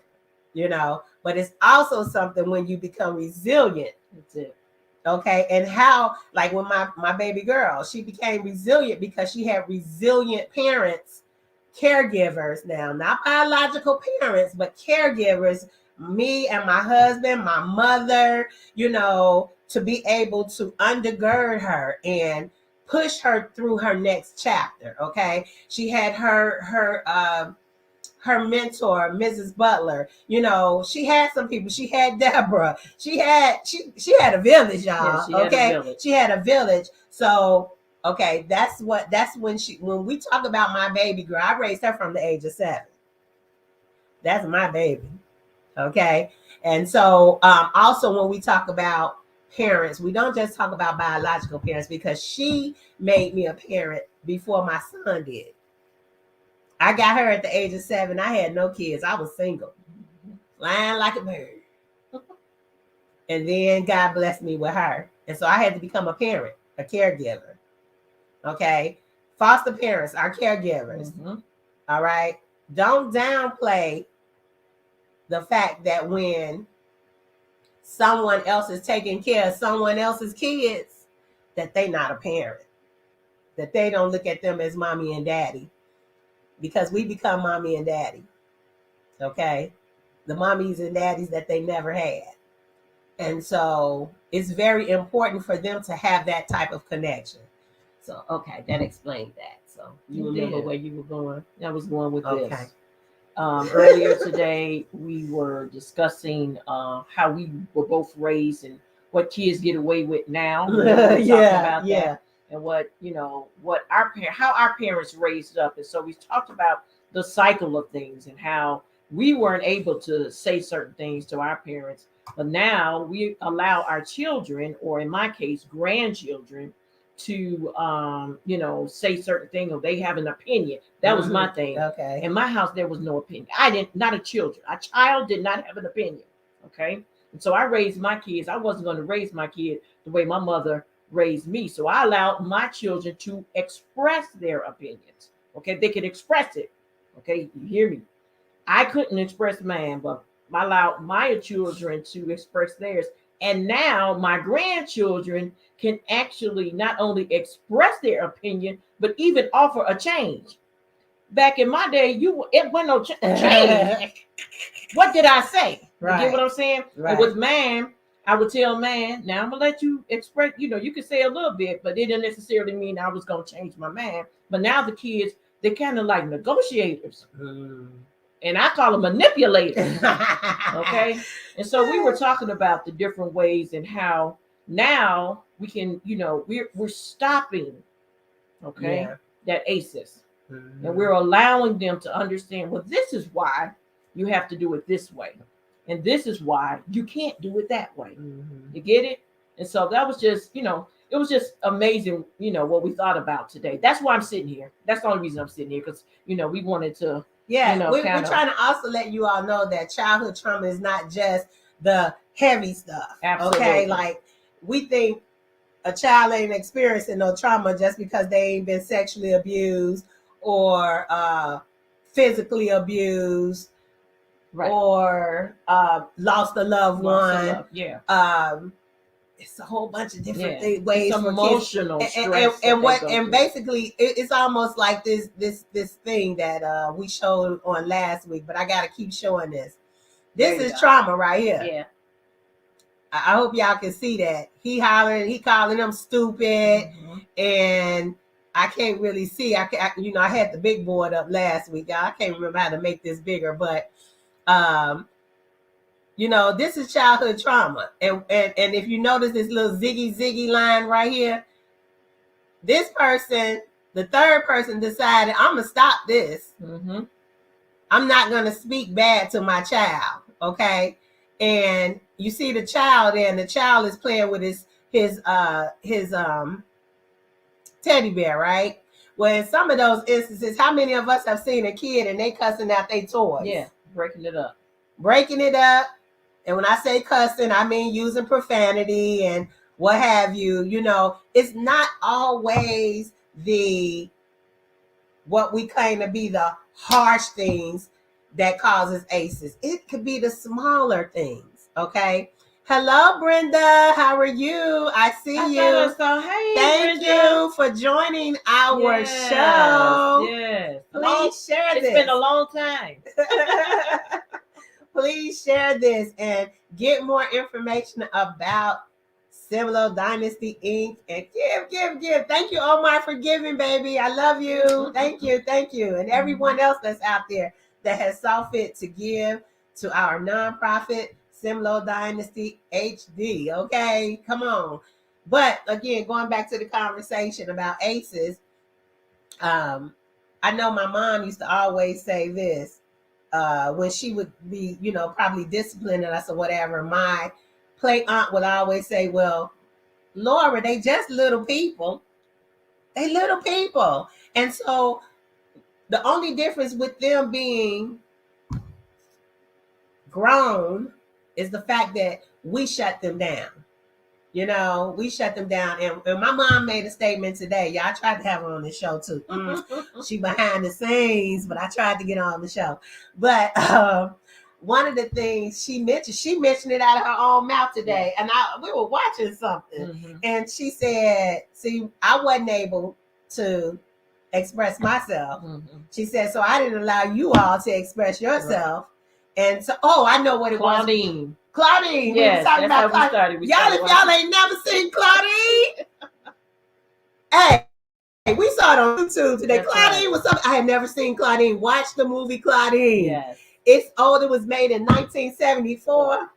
Speaker 1: but it's also something when you become resilient.
Speaker 2: That's it.
Speaker 1: Okay. And how, like when my baby girl, she became resilient because she had resilient parents, caregivers now, not biological parents, but caregivers, me and my husband, my mother, to be able to undergird her and push her through her next chapter. Okay. She had her her mentor, Mrs. Butler. You know, she had some people. She had Deborah. She had a village, y'all.
Speaker 2: Yeah,
Speaker 1: She had a village. So okay, that's when we talk about my baby girl, I raised her from the age of 7. That's my baby. Okay. And so also when we talk about parents, we don't just talk about biological parents, because she made me a parent before my son did. I got her at the age of 7. I had no kids. I was single, flying like a bird. And then God blessed me with her. And so I had to become a parent, a caregiver. Okay. Foster parents are caregivers.
Speaker 2: Mm-hmm.
Speaker 1: All right. Don't downplay the fact that when someone else is taking care of someone else's kids, that they not a parent, that they don't look at them as mommy and daddy, because we become mommy and daddy. Okay. The mommies and daddies that they never had. And so it's very important for them to have that type of connection. So, okay, that explained that. So
Speaker 2: you remember where you were going? I was going with
Speaker 1: okay.
Speaker 2: this. Earlier today, we were discussing how we were both raised and what kids get away with now.
Speaker 1: Yeah.
Speaker 2: And what, how our parents raised up. And so we talked about the cycle of things and how we weren't able to say certain things to our parents, but now we allow our children, or in my case, grandchildren, to say certain things, or they have an opinion. That was my thing.
Speaker 1: Okay.
Speaker 2: In my house, there was no opinion. Not a child did not have an opinion. Okay. And so I raised my kids. I wasn't going to raise my kid the way my mother raised me. So I allowed my children to express their opinions. Okay. They could express it. Okay. You hear me? I couldn't express mine, but I allowed my children to express theirs. And now my grandchildren can actually not only express their opinion, but even offer a change. Back in my day, it wasn't no change. What did I say?
Speaker 1: Right.
Speaker 2: You get what I'm saying?
Speaker 1: Right.
Speaker 2: And with man, I would tell man, now I'm gonna let you express, you can say a little bit, but it didn't necessarily mean I was gonna change my mind. But now the kids, they're kind of like negotiators. And I call them manipulators. Okay. And so we were talking about the different ways and how now we can, we're stopping, that ACEs. And we're allowing them to understand, well, this is why you have to do it this way. And this is why you can't do it that way. You get it? And so that was just, it was just amazing, what we thought about today. That's why I'm sitting here. That's the only reason I'm sitting here, because, we wanted to.
Speaker 1: Yeah, we're trying to also let you all know that childhood trauma is not just the heavy stuff.
Speaker 2: Absolutely.
Speaker 1: Okay, like we think a child ain't experiencing no trauma just because they ain't been sexually abused or physically abused,
Speaker 2: right,
Speaker 1: or lost a loved one. It's a whole bunch of different ways
Speaker 2: for
Speaker 1: emotional
Speaker 2: kids. Stress
Speaker 1: and basically it's almost like this thing that we showed on last week, but I got to keep showing this. This is trauma right here.
Speaker 2: Yeah.
Speaker 1: I hope y'all can see that. He calling them stupid, and I can't really see. I had the big board up last week. I can't remember how to make this bigger, but this is childhood trauma. And if you notice this little ziggy line right here, this person, the third person, decided, I'm going to stop this. I'm not going to speak bad to my child. Okay. And you see the child, and the child is playing with his teddy bear, right? Well, in some of those instances, how many of us have seen a kid and they cussing out their toys?
Speaker 2: Yeah. Breaking it up.
Speaker 1: And when I say cussing, I mean using profanity and what have you. It's not always what we claim to be the harsh things that causes ACEs. It could be the smaller things. Okay. Hello, Brenda. How are you? I see you.
Speaker 2: Hey,
Speaker 1: thank
Speaker 2: Brenda.
Speaker 1: You for joining our show.
Speaker 2: Yes.
Speaker 1: Please share this.
Speaker 2: It's been a long time.
Speaker 1: Please share this and get more information about SimLoH Dynasty Inc. And give. Thank you, Omar, for giving, baby. I love you. Thank you. And everyone else that's out there. that has saw fit to give to our nonprofit, SimLoH Dynasty HD. Okay, come on. But again, going back to the conversation about ACEs, I know my mom used to always say this when she would be, probably disciplined and us or whatever. My play aunt would always say, well, Laura, they just little people. They little people. And so the only difference with them being grown is the fact that we shut them down. We shut them down. And my mom made a statement today. Yeah, I tried to have her on the show too. She behind the scenes, but I tried to get her on the show. But one of the things she mentioned it out of her own mouth today. And we were watching something. And she said, see, I wasn't able to express myself. She said, so I didn't allow you all to express yourself. Right. And so, I know what it was. Claudine.
Speaker 2: Yes,
Speaker 1: we were talking about Claudine. If y'all ain't never seen Claudine, hey, we saw it on YouTube today. That's Claudine was something. I had never seen Claudine. Watch the movie Claudine.
Speaker 2: Yes.
Speaker 1: It's old. It was made in 1974.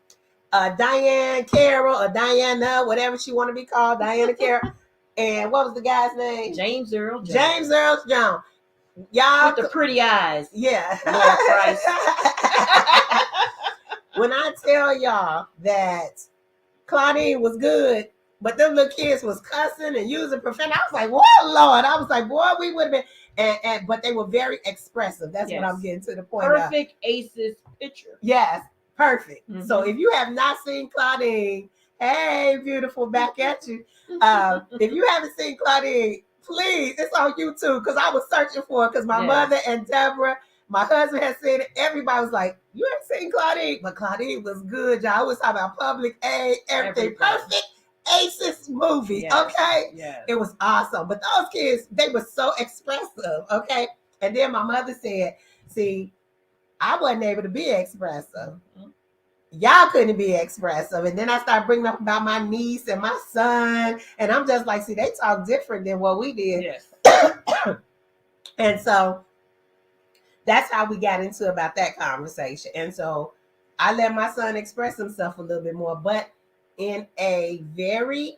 Speaker 1: Diane Carroll or Diana, whatever she want to be called, Diana Carroll. And what was the guy's name?
Speaker 2: James Earl Jones.
Speaker 1: James Earl Jones. Y'all
Speaker 2: with the pretty eyes.
Speaker 1: Yeah.
Speaker 2: Lord Christ.
Speaker 1: When I tell y'all that Claudine was good, but them little kids was cussing and using profanity, I was like, whoa, Lord. I was like, boy, we would have been, but they were very expressive. That's what I'm getting to the point of.
Speaker 2: Perfect ACEs picture.
Speaker 1: Yes, perfect. So if you have not seen Claudine, hey, beautiful, back at you. If you haven't seen Claudine, please, it's on YouTube because I was searching for it because my mother and Deborah, my husband had seen it. Everybody was like, you ain't seen Claudine. But Claudine was good, y'all. I was talking about public aid, everything. Perfect ACEs movie, okay? Yes. It was awesome. But those kids, they were so expressive, okay? And then my mother said, see, I wasn't able to be expressive. Y'all couldn't be expressive. And then I started bringing up about my niece and my son. And I'm just like, see, they talk different than what we did. Yes. And so that's how we got into about that conversation. And so I let my son express himself a little bit more, but in a very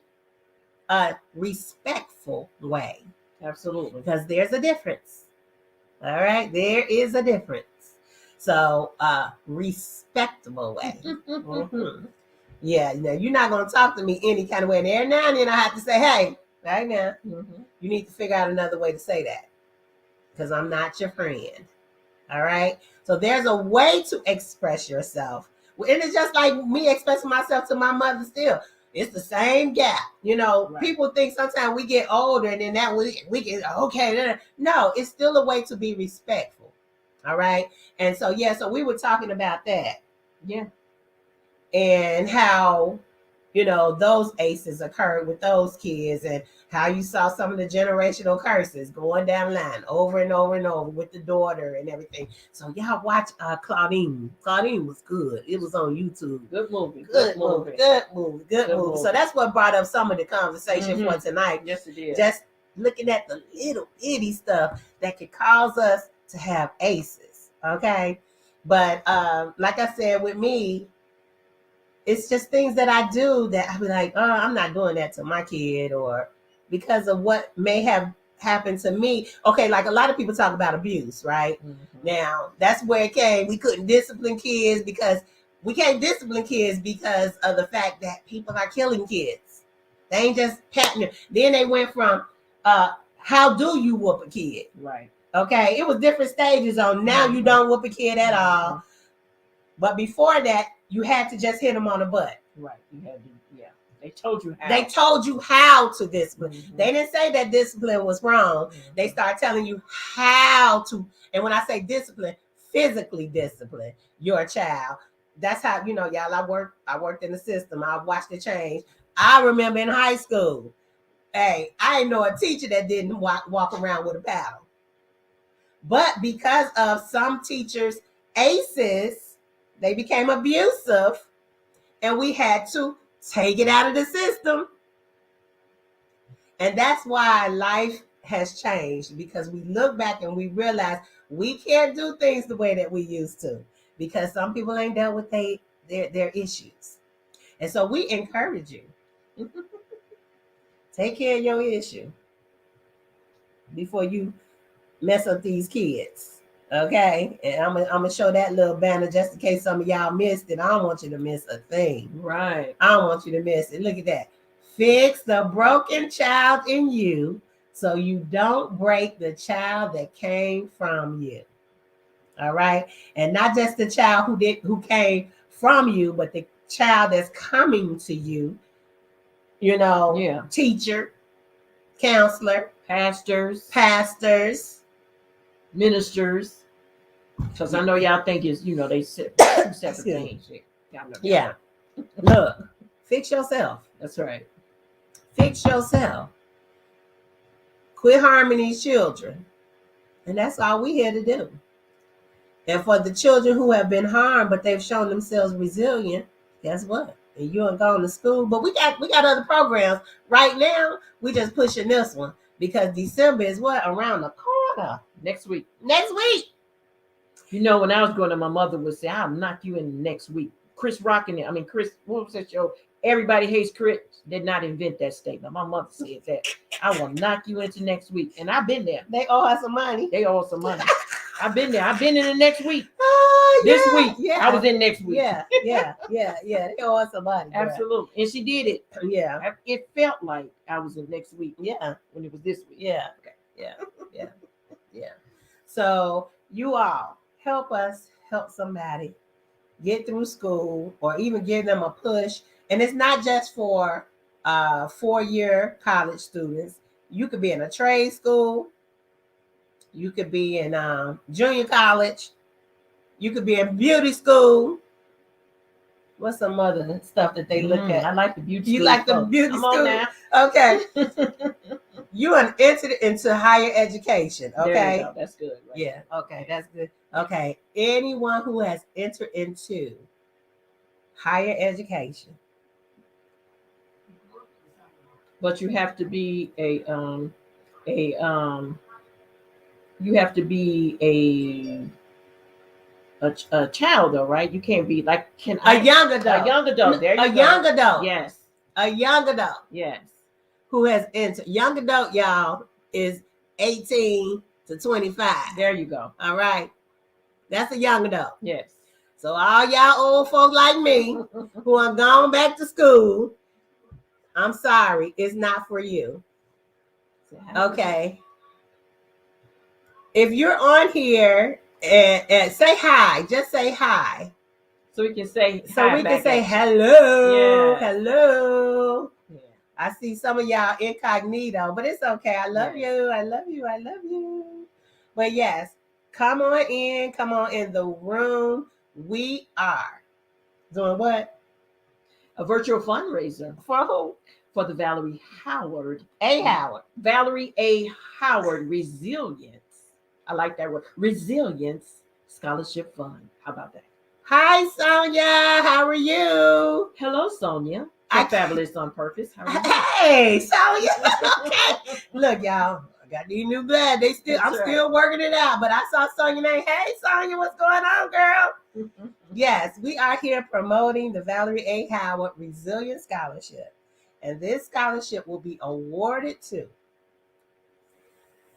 Speaker 1: respectful way.
Speaker 2: Absolutely.
Speaker 1: Because there's a difference. All right. There is a difference. So respectable way. Yeah. You're not going to talk to me any kind of way. And every now and then I have to say, hey, right now, you need to figure out another way to say that. Because I'm not your friend. All right. So there's a way to express yourself. And it's just like me expressing myself to my mother still. It's the same gap. Right. People think sometimes we get older and then that we get, okay. No, it's still a way to be respectful. All right. And so, so we were talking about that.
Speaker 2: Yeah.
Speaker 1: And how, those ACEs occurred with those kids and how you saw some of the generational curses going down the line over and over and over with the daughter and everything. So y'all watch Claudine. Claudine was good. It was on YouTube.
Speaker 2: Good movie.
Speaker 1: Good movie. So that's what brought up some of the conversation for tonight.
Speaker 2: Yes, it did.
Speaker 1: Just looking at the little itty stuff that could cause us to have ACEs. Okay. But like I said, with me, it's just things that I do that I be like, oh, I'm not doing that to my kid, or because of what may have happened to me. Okay, like a lot of people talk about abuse, right? Now, that's where it came. We couldn't discipline kids because we can't discipline kids because of the fact that people are killing kids. They ain't just patting them. Then they went from how do you whoop a kid?
Speaker 2: Right.
Speaker 1: Okay, it was different stages on now you don't whoop a kid at all. But before that, you had to just hit them on the butt.
Speaker 2: Right. You had to, They told you how.
Speaker 1: They told you how to discipline. They didn't say that discipline was wrong. They started telling you how to. And when I say discipline, physically discipline your child. That's how, y'all, I worked in the system. I watched it change. I remember in high school, hey, I didn't know a teacher that didn't walk around with a paddle. But because of some teachers' ACEs, they became abusive, and we had to take it out of the system. And that's why life has changed because we look back and we realize we can't do things the way that we used to because some people ain't dealt with their issues. And so we encourage you. Take care of your issue before you mess up these kids. Okay? And I'm gonna show that little banner just in case some of y'all missed it. I don't want you to miss a thing.
Speaker 2: Right.
Speaker 1: I don't want you to miss it. Look at that. Fix the broken child in you so you don't break the child that came from you. All right? And not just the child who came from you, but the child that's coming to you. You know,
Speaker 2: Yeah.
Speaker 1: Teacher, counselor,
Speaker 2: Pastors, ministers. Because I know y'all think it's, they two separate things.
Speaker 1: Yeah. Look, fix yourself.
Speaker 2: That's right.
Speaker 1: Fix yourself. Quit harming these children. And that's all we here to do. And for the children who have been harmed, but they've shown themselves resilient, guess what? And you ain't going to school. But we got other programs. Right now, we just pushing this one because December is what? Around the corner.
Speaker 2: Next week.
Speaker 1: When
Speaker 2: I was growing up, my mother would say, I'll knock you in next week. Chris, what was that show? Everybody Hates Chris did not invent that statement. My mother said that. I will knock you into next week. And I've been there.
Speaker 1: They owe us some money.
Speaker 2: I've been there. I've been in the next week. This week.
Speaker 1: Yeah.
Speaker 2: I was in next week.
Speaker 1: Yeah. They owe us some money.
Speaker 2: Absolutely. And she did it.
Speaker 1: Yeah.
Speaker 2: It felt like I was in next week.
Speaker 1: Yeah.
Speaker 2: When it was this week.
Speaker 1: Yeah. Okay. Yeah. So you all help us help somebody get through school or even give them a push. And it's not just for 4-year college students. You could be in a trade school. You could be in junior college. You could be in beauty school. What's some other stuff that they look at?
Speaker 2: I like the beauty school.
Speaker 1: You like the beauty
Speaker 2: Come
Speaker 1: school?
Speaker 2: on now.
Speaker 1: Okay. You entered into higher education. Okay.
Speaker 2: There you go. That's good. Right?
Speaker 1: Yeah. Okay. That's good. Okay. Anyone who has entered into higher education.
Speaker 2: But you have to be a child though, right? You can't be like
Speaker 1: A young adult.
Speaker 2: A young adult. There you go.
Speaker 1: Young adult.
Speaker 2: Yes.
Speaker 1: A young adult.
Speaker 2: Yes.
Speaker 1: Who has entered. Young adult, y'all, is 18 to 25.
Speaker 2: There you go.
Speaker 1: All right. That's a young adult.
Speaker 2: Yes.
Speaker 1: So all y'all old folk like me who have gone back to school, I'm sorry, it's not for you. Okay. If you're on here and say hi, just say hi.
Speaker 2: So we can say
Speaker 1: hello.
Speaker 2: Yeah.
Speaker 1: Hello.
Speaker 2: Yeah.
Speaker 1: I see some of y'all incognito, but it's okay. I love you. I love you. I love you. But yes, come on in the room. We are doing what?
Speaker 2: A virtual fundraiser.
Speaker 1: For who?
Speaker 2: For the Valerie Howard.
Speaker 1: Valerie
Speaker 2: A. Howard Resilience. I like that word. Resilience Scholarship Fund. How about that?
Speaker 1: Hi, Sonia. How are you?
Speaker 2: Hello, Sonia. Fabulous on purpose. How are you?
Speaker 1: Hey, Sonia. Okay. Look, y'all. I got these new blood. I'm still working it out. But I saw Sonia name. Hey, Sonia, what's going on, girl? Yes, we are here promoting the Valerie A. Howard Resilience Scholarship. And this scholarship will be awarded to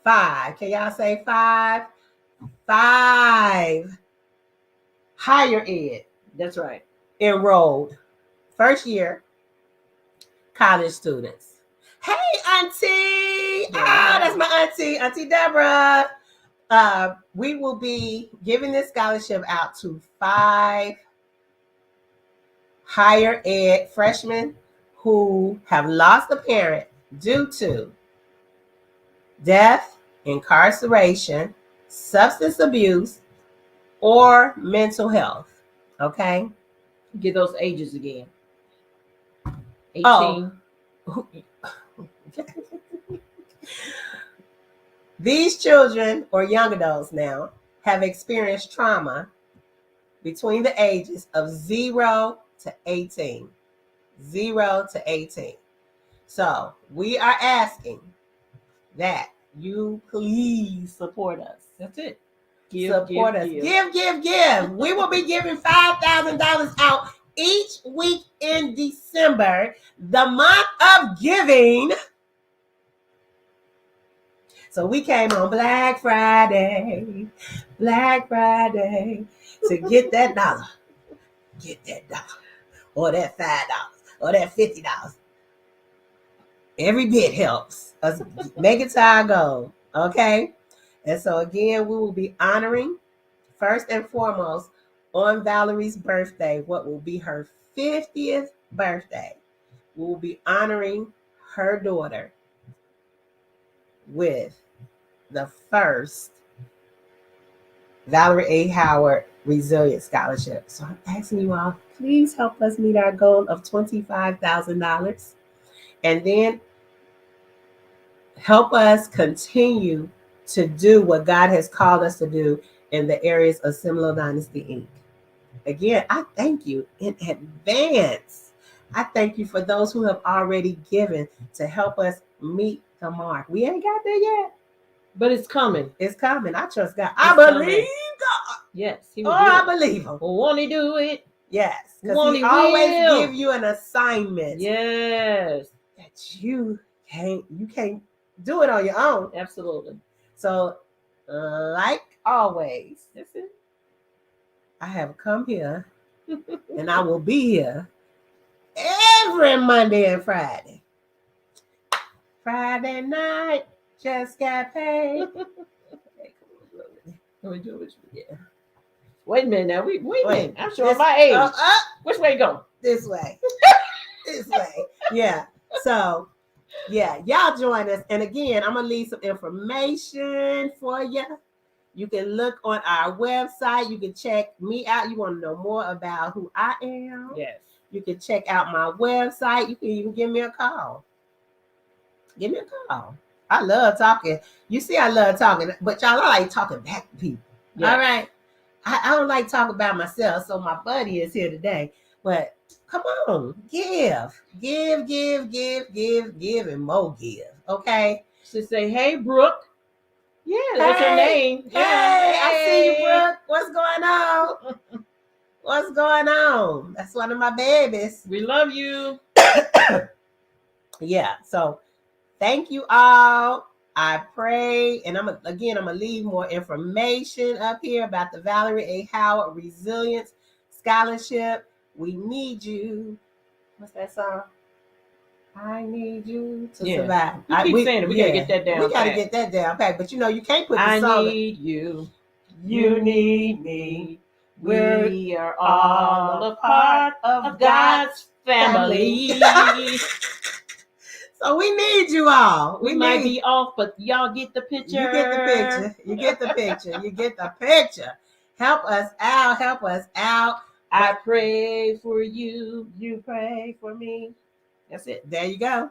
Speaker 1: 5. Can y'all say 5? 5 higher ed.
Speaker 2: That's right.
Speaker 1: Enrolled first year college students. Hey, Auntie.
Speaker 2: Yeah.
Speaker 1: That's my Auntie Deborah. We will be giving this scholarship out to 5 higher ed freshmen who have lost a parent due to death, incarceration, substance abuse, or mental health. Okay?
Speaker 2: Get those ages again. 18.
Speaker 1: Oh. These children or young adults now have experienced trauma between the ages of 0 to 18. 0 to 18. So we are asking that you please support us.
Speaker 2: That's it.
Speaker 1: Support us. Give. We will be giving $5,000 out each week in December, the month of giving. So we came on Black Friday to get that dollar. Get that dollar. Or that $5 or that $50. Every bit helps us make it to our goal. Okay? And so again, we will be honoring first and foremost on Valerie's birthday, what will be her 50th birthday. We will be honoring her daughter with the first Valerie A. Howard Resilience Scholarship. So I'm asking you all, please help us meet our goal of $25,000. And then help us continue to do what God has called us to do in the areas of SimLoH Dynasty Inc. Again, I thank you in advance. I thank you for those who have already given to help us meet the mark. We ain't got there yet,
Speaker 2: but it's coming.
Speaker 1: It's coming. I trust God. I believe God.
Speaker 2: Yes, He will.
Speaker 1: I believe Him.
Speaker 2: Won't He do it?
Speaker 1: Yes, because He always give you an assignment.
Speaker 2: Yes,
Speaker 1: that you can't do it on your own.
Speaker 2: Absolutely.
Speaker 1: So, like always,
Speaker 2: that's it.
Speaker 1: I have come here and I will be here every Monday and Friday. Friday night, just got paid.
Speaker 2: Let me do it. Yeah. Wait a minute now. Wait a minute. I'm showing my age. Which way go?
Speaker 1: This way. This way. Yeah. So, yeah, y'all join us. And again, I'm going to leave some information for you. You can look on our website. You can check me out. You want to know more about who I am?
Speaker 2: Yes.
Speaker 1: You can check out my website. You can even give me a call. Give me a call. I love talking. You see, I love talking, but y'all, I like talking back to people. Yes. All right. I don't like talking about myself, so my buddy is here today. But come on, give, and more give. Okay.
Speaker 2: She say, "Hey, Brooke." Yeah, that's her name.
Speaker 1: Hey, I see you, Brooke. What's going on? What's going on? That's one of my babies.
Speaker 2: We love you.
Speaker 1: Yeah. So thank you all. I pray, and I'm gonna leave more information up here about the Valerie A. Howard Resilience Scholarship. We need you. What's that song? I need you to survive.
Speaker 2: We keep saying it. We gotta get that down.
Speaker 1: We gotta get that down pat. But you can't put the song.
Speaker 2: I need you.
Speaker 1: You need me.
Speaker 2: We are all a part of God's family.
Speaker 1: So we need you all.
Speaker 2: We might be off, but y'all get the picture.
Speaker 1: You get the picture. You get the picture. You get the picture. Help us out. Help us out.
Speaker 2: I pray for you.
Speaker 1: You pray for me. That's it. There you go.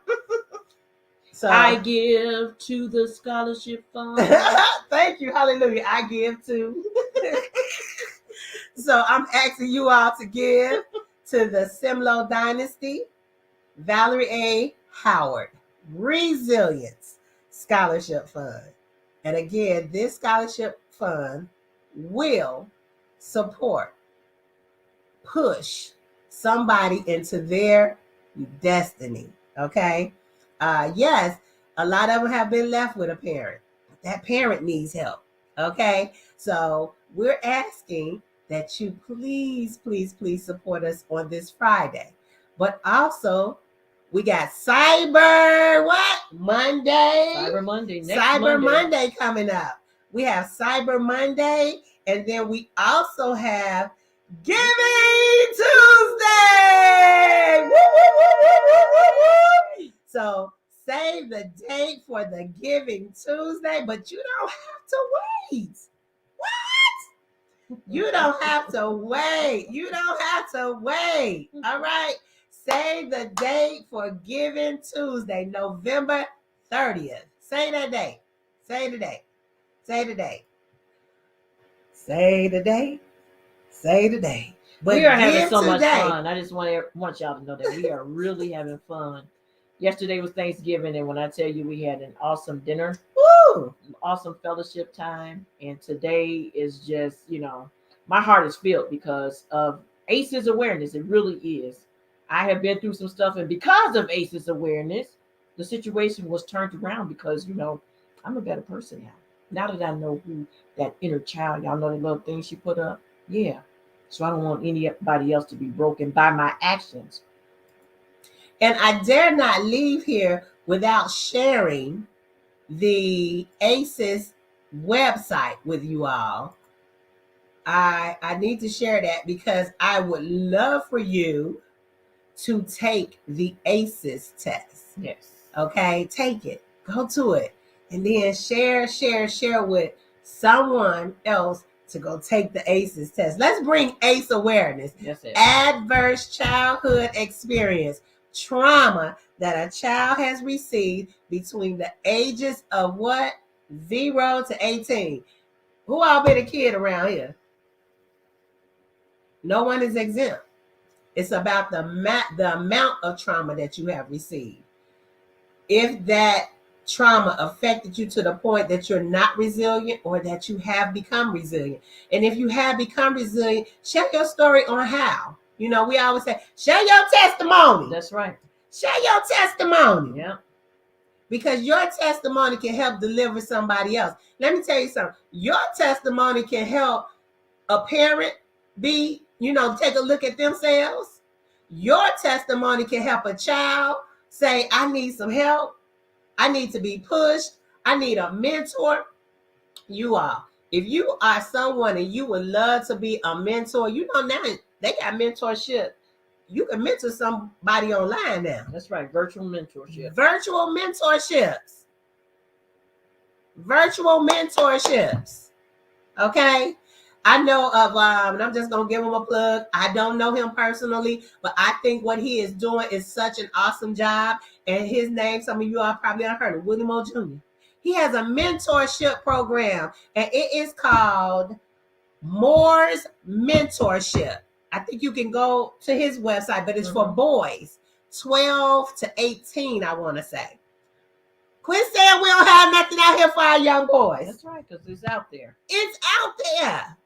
Speaker 1: So
Speaker 2: I give to the scholarship fund.
Speaker 1: Thank you. Hallelujah. I give to. So I'm asking you all to give to the SimLoH Dynasty Valerie A. Howard Resilience Scholarship Fund. And again, this scholarship fund will support, push somebody into their destiny. Okay. Yes, a lot of them have been left with a parent. That parent needs help. Okay. So we're asking that you please support us on this Friday. But also, we got Cyber Monday.
Speaker 2: Cyber Monday.
Speaker 1: Cyber Monday coming up. We have Cyber Monday, and then we also have Giving Tuesday. Woo, woo, woo, woo, woo, woo, woo. So save the date for the Giving Tuesday, but you don't have to wait. What? You don't have to wait. You don't have to wait. All right. Save the date for Giving Tuesday, November 30th. Say that date. Say the date. Say the date. Say the date. Say the date.
Speaker 2: But we are having so much fun. I just want y'all to know that we are really having fun Yesterday was Thanksgiving, and when I tell you we had an awesome dinner,
Speaker 1: Woo!
Speaker 2: awesome fellowship time, and today is just, my heart is filled because of ACEs awareness. It really is. I have been through some stuff, and because of ACEs awareness, the situation was turned around because, I'm a better person now. Now that I know who that inner child, y'all know the little things she put up. Yeah. So I don't want anybody else to be broken by my actions.
Speaker 1: And I dare not leave here without sharing the ACES website with you all. I need to share that because I would love for you to take the ACES test.
Speaker 2: Yes.
Speaker 1: Okay, take it, go to it, and then share with someone else to go take the ACES test. Let's bring ACE awareness.
Speaker 2: That's it.
Speaker 1: Adverse childhood experience, trauma that a child has received between the ages of what? 0 to 18. Who all been a kid around here? No one is exempt. It's about the amount of trauma that you have received. If that trauma affected you to the point that you're not resilient or that you have become resilient. And if you have become resilient, share your story on how. We always say, share your testimony.
Speaker 2: That's right.
Speaker 1: Share your testimony.
Speaker 2: Yeah.
Speaker 1: Because your testimony can help deliver somebody else. Let me tell you something. Your testimony can help a parent take a look at themselves. Your testimony can help a child say, I need some help. I need to be pushed. I need a mentor. You are. If you are someone and you would love to be a mentor, now they got mentorship. You can mentor somebody online now.
Speaker 2: That's right. Virtual mentorship.
Speaker 1: Virtual mentorships. Virtual mentorships. Okay. I know of, and I'm just going to give him a plug. I don't know him personally, but I think what he is doing is such an awesome job. And his name, some of you all probably have heard of, William O. Jr. He has a mentorship program, and it is called Moore's Mentorship. I think you can go to his website, but it's for boys, 12 to 18, I want to say. Quit saying we don't have nothing out here for our young boys.
Speaker 2: That's right, because it's out there.
Speaker 1: It's out there.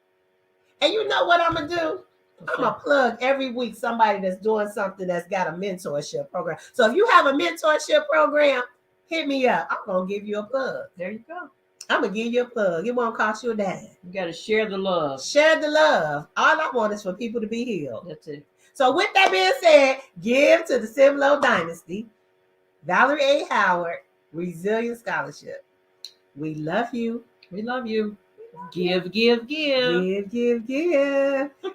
Speaker 1: And you know what I'm going to do? I'm going to plug every week somebody that's doing something that's got a mentorship program. So if you have a mentorship program, hit me up. I'm going to give you a plug.
Speaker 2: There you go.
Speaker 1: I'm going to give you a plug. It won't cost you a dime.
Speaker 2: You got to share the love.
Speaker 1: Share the love. All I want is for people to be healed.
Speaker 2: That's it.
Speaker 1: So with that being said, give to the SimLoH Dynasty Valerie A. Howard Resilience Scholarship. We love you.
Speaker 2: We love you. Give.
Speaker 1: Give.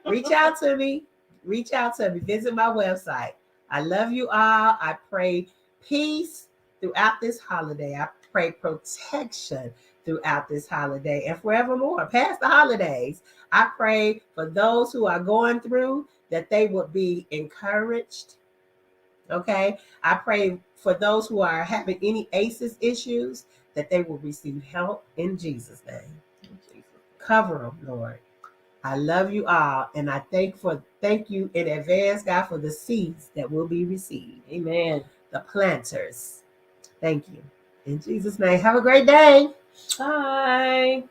Speaker 1: Reach out to me. Visit my website. I love you all. I pray peace throughout this holiday. I pray protection throughout this holiday and forevermore. Past the holidays, I pray for those who are going through that they would be encouraged. Okay. I pray for those who are having any ACEs issues that they will receive help in Jesus' name. Cover them, Lord. I love you all, and I thank you in advance, God, for the seeds that will be received. Amen. The planters. Thank you. In Jesus' name, have a great day.
Speaker 2: Bye.